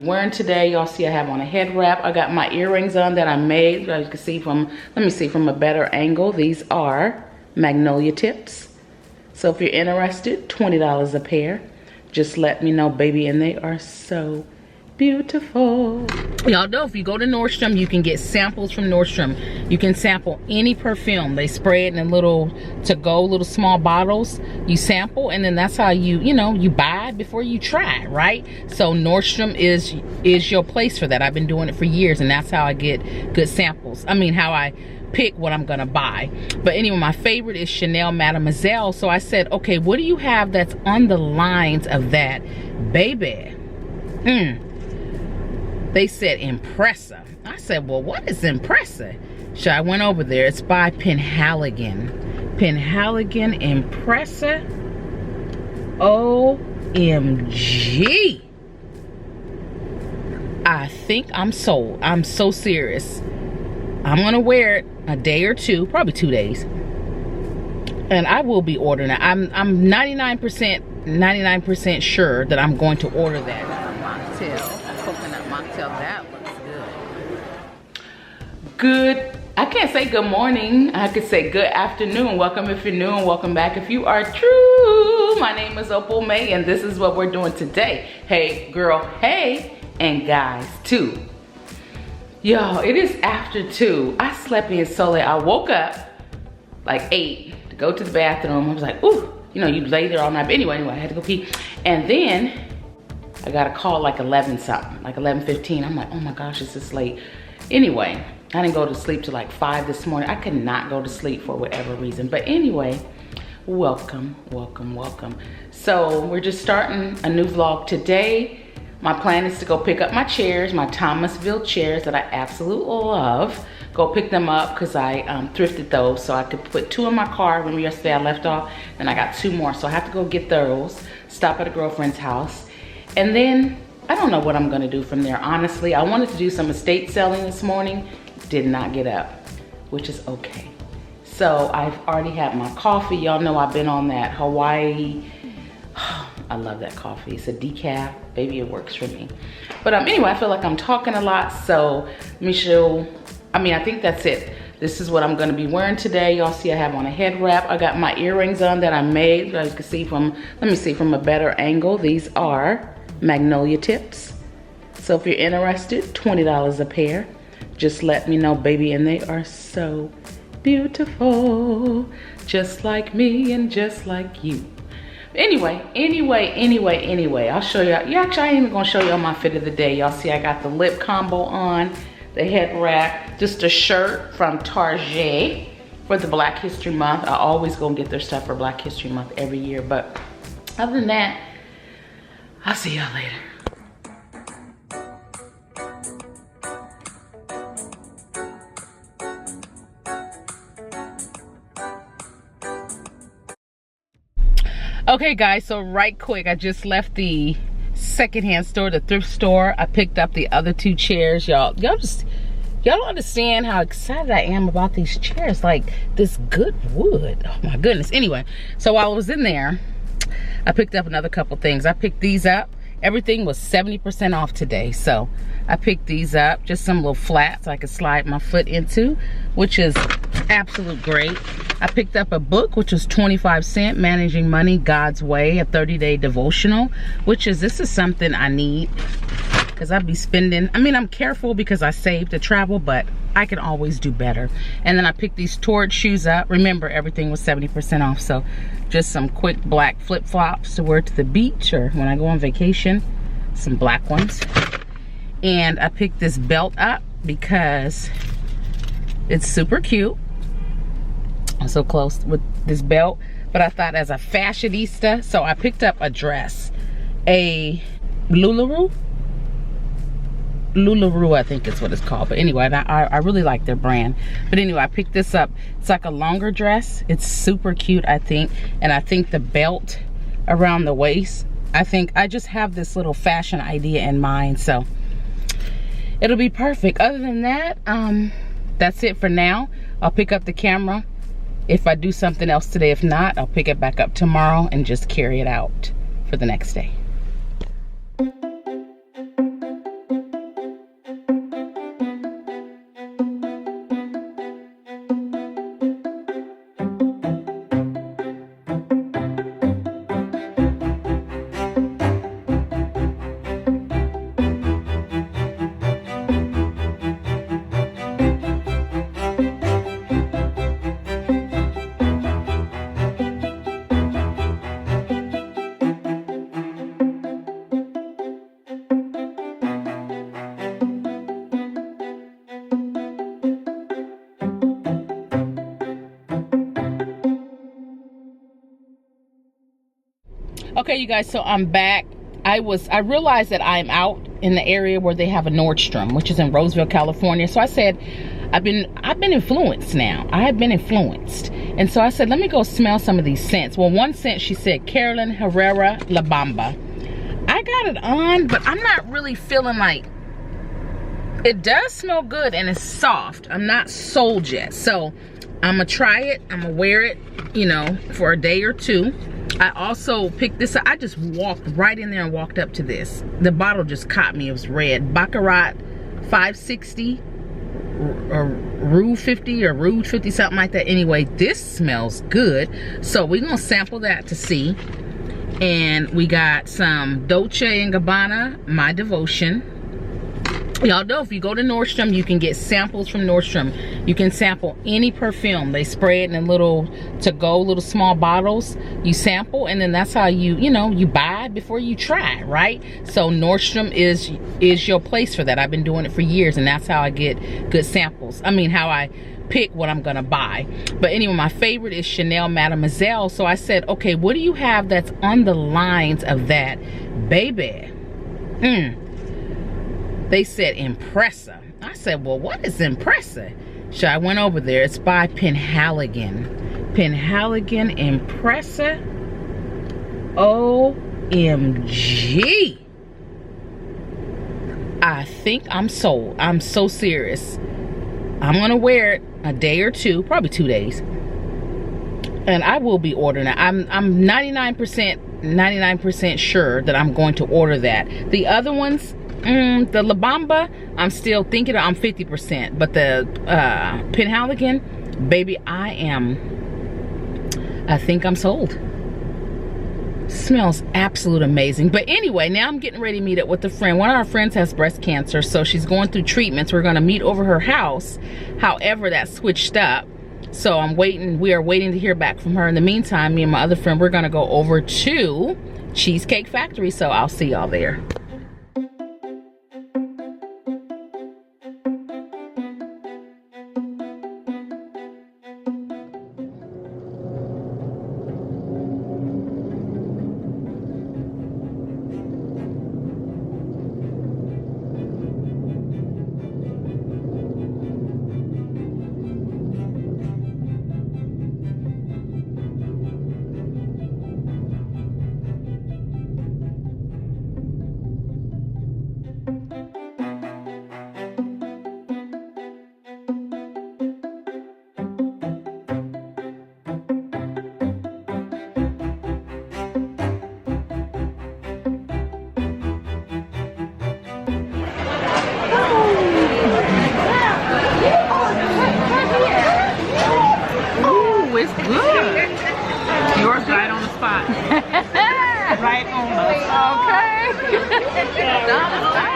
Wearing today, y'all see I have on a head wrap. I got my earrings on that I made, as you can see from, let me see, from a better angle. These are magnolia tips. So if you're interested, $20 a pair. Just let me know, baby, and they are so beautiful. Y'all know if you go to Nordstrom, you can get samples from Nordstrom. You can sample any perfume. They spray it in little to-go, little small bottles. You sample, and then that's how you buy before you try, right? So Nordstrom is your place for that. I've been doing it for years, and that's how I get good samples. I mean, how I pick what I'm gonna buy. But anyway, my favorite is Chanel Mademoiselle. So I said, okay, what do you have that's on the lines of that, baby? They said Impressa. I said, well, what is Impressa? So I went over there. It's by Penhaligon. Penhaligon Impressa. OMG. I think I'm sold. I'm so serious. I'm gonna wear it a day or two, probably 2 days. And I will be ordering it. I'm 99% sure that I'm going to order that. Mocktail. Coconut mocktail, that looks good. I can't say good morning. I could say good afternoon. Welcome if you're new, and welcome back if you are true. My name is Opal May, and this is what we're doing today. Hey girl, hey, and guys too. Yo, it is after 2. I slept in so late. I woke up like 8 to go to the bathroom. I was like, ooh, you lay there all night. But anyway, I had to go pee. And then I got a call like 11 something, like 11:15. I'm like, oh my gosh, it's this late. Anyway, I didn't go to sleep till like 5 this morning. I could not go to sleep for whatever reason. But anyway, welcome, welcome, welcome. So we're just starting a new vlog today. My plan is to go pick up my chairs, my Thomasville chairs that I absolutely love. Go pick them up because I thrifted those so I could put 2 in my car. Remember yesterday I left off, and I got 2 more. So I have to go get those, stop at a girlfriend's house. And then, I don't know what I'm gonna do from there, honestly. I wanted to do some estate selling this morning, did not get up, which is okay. So I've already had my coffee. Y'all know I've been on that Hawaii. I love that coffee. It's a decaf, baby, it works for me. But anyway, I feel like I'm talking a lot, so let me show, I think that's it. This is what I'm gonna be wearing today. Y'all see I have on a head wrap. I got my earrings on that I made, as you can see from, let me see, from a better angle. These are magnolia tips. So if you're interested, $20 a pair. Just let me know, baby, and they are so beautiful. Just like me and just like you. Anyway, I'll show y'all. Yeah, actually, I ain't even gonna show y'all my fit of the day. Y'all see I got the lip combo on, the head wrap, just a shirt from Target for the Black History Month. I always go and get their stuff for Black History Month every year. But other than that, I'll see y'all later. Okay guys, so right quick, I just left the secondhand store, the thrift store. I picked up the other 2 chairs. Y'all don't understand how excited I am about these chairs. Like this good wood, oh my goodness. Anyway, so while I was in there, I picked up another couple things. I picked these up. Everything was 70% off today. So I picked these up, just some little flats I could slide my foot into, which is absolute great. I picked up a book, which was 25 cents, Managing Money God's Way, a 30-day devotional, this is something I need because I'd be spending, I'm careful because I save to travel, but I can always do better. And then I picked these Torrid shoes up. Remember, everything was 70% off, so just some quick black flip-flops to wear to the beach or when I go on vacation, some black ones. And I picked this belt up because it's super cute. I'm so close with this belt, but I thought as a fashionista, so I picked up a dress, a Lularoe, I think is what it's called. But anyway, I really like their brand. But anyway, I picked this up. It's like a longer dress. It's super cute, I think. And I think the belt around the waist, I just have this little fashion idea in mind, so it'll be perfect. Other than that, that's it for now. I'll pick up the camera if I do something else today. If not, I'll pick it back up tomorrow and just carry it out for the next day. Okay, you guys, so I'm back. I realized that I'm out in the area where they have a Nordstrom, which is in Roseville, California. So I said, I've been influenced now. I have been influenced. And so I said, let me go smell some of these scents. Well, one scent, she said, Carolyn Herrera La Bamba. I got it on, but I'm not really feeling like, it does smell good and it's soft. I'm not sold yet. So I'm gonna try it. I'm gonna wear it, you know, for a day or two. I also picked this up. I just walked right in there and walked up to this. The bottle just caught me. It was red. Baccarat 560 or Rude 50 or Rude 50, something like that. Anyway, this smells good. So we're gonna sample that to see. And we got some Dolce & Gabbana, My Devotion. Y'all know if you go to Nordstrom, you can get samples from Nordstrom. You can sample any perfume. They spray it in little small bottles. You sample, and then that's how you buy before you try, right? So Nordstrom is your place for that. I've been doing it for years, and that's how I get good samples. I mean, how I pick what I'm gonna buy. But anyway, my favorite is Chanel Mademoiselle. So I said, okay, what do you have that's on the lines of that, baby? They said Impressa. I said, well, what is Impressa? So I went over there. It's by Penhaligon. Penhaligon Impressa. OMG. I think I'm sold. I'm so serious. I'm gonna wear it a day or two, probably 2 days. And I will be ordering it. I'm 99% sure that I'm going to order that. The other ones, the La Bamba, I'm still thinking I'm 50%, but the Penhaligon, baby, I think I'm sold. Smells absolute amazing. But anyway, now I'm getting ready to meet up with a friend. One of our friends has breast cancer, so she's going through treatments. We're gonna meet over her house. However, that switched up. So we are waiting to hear back from her. In the meantime, me and my other friend, we're gonna go over to Cheesecake Factory, so I'll see y'all there. It's good. Yours right on the spot. Right on the spot. Okay. Down the spot.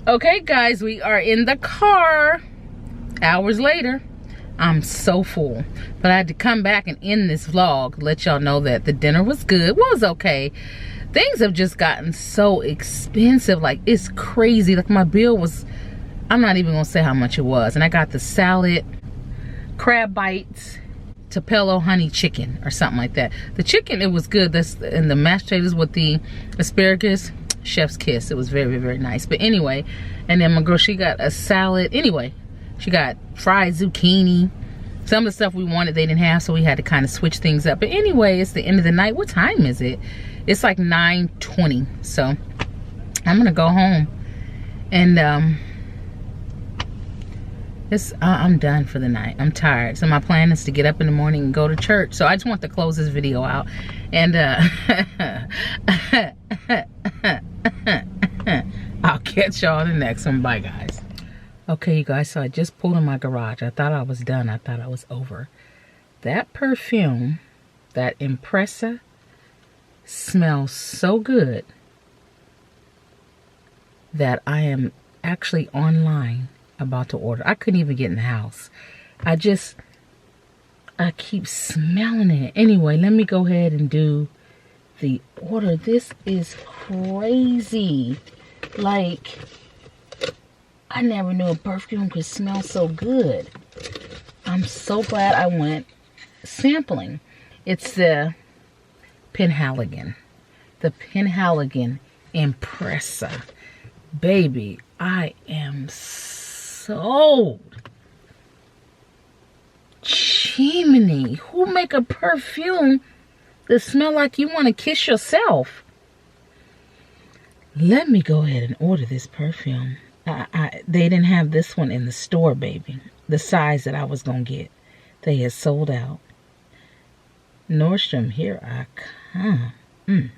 Okay guys, we are in the car hours later. I'm so full, but I had to come back and end this vlog, let y'all know that the dinner was good. Well, it was okay. Things have just gotten so expensive, like it's crazy. Like my bill was, I'm not even gonna say how much it was. And I got the salad, crab bites, Tupelo honey chicken or something like that. The chicken, it was good. And the mashed potatoes with the asparagus, chef's kiss. It was very, very nice. But anyway, and then my girl, she got a salad. Anyway, she got fried zucchini. Some of the stuff we wanted they didn't have, so we had to kind of switch things up. But anyway, it's the end of the night. What time is it? It's like 9:20. So I'm gonna go home and I'm done for the night. I'm tired. So my plan is to get up in the morning and go to church. So I just want to close this video out. And I'll catch y'all in the next one. Bye, guys. Okay, you guys, so I just pulled in my garage. I thought I was done. I thought I was over. That perfume, that Impressa, smells so good that I am actually online about to order. I couldn't even get in the house. I keep smelling it. Anyway, let me go ahead and do the order. This is crazy. Like, I never knew a perfume could smell so good. I'm so glad I went sampling. It's the Penhaligon. The Penhaligon Impressa. Baby, I am sold. Chimney. Who make a perfume that smell like you want to kiss yourself? Let me go ahead and order this perfume. They didn't have this one in the store, baby. The size that I was going to get. They had sold out. Nordstrom, here I come.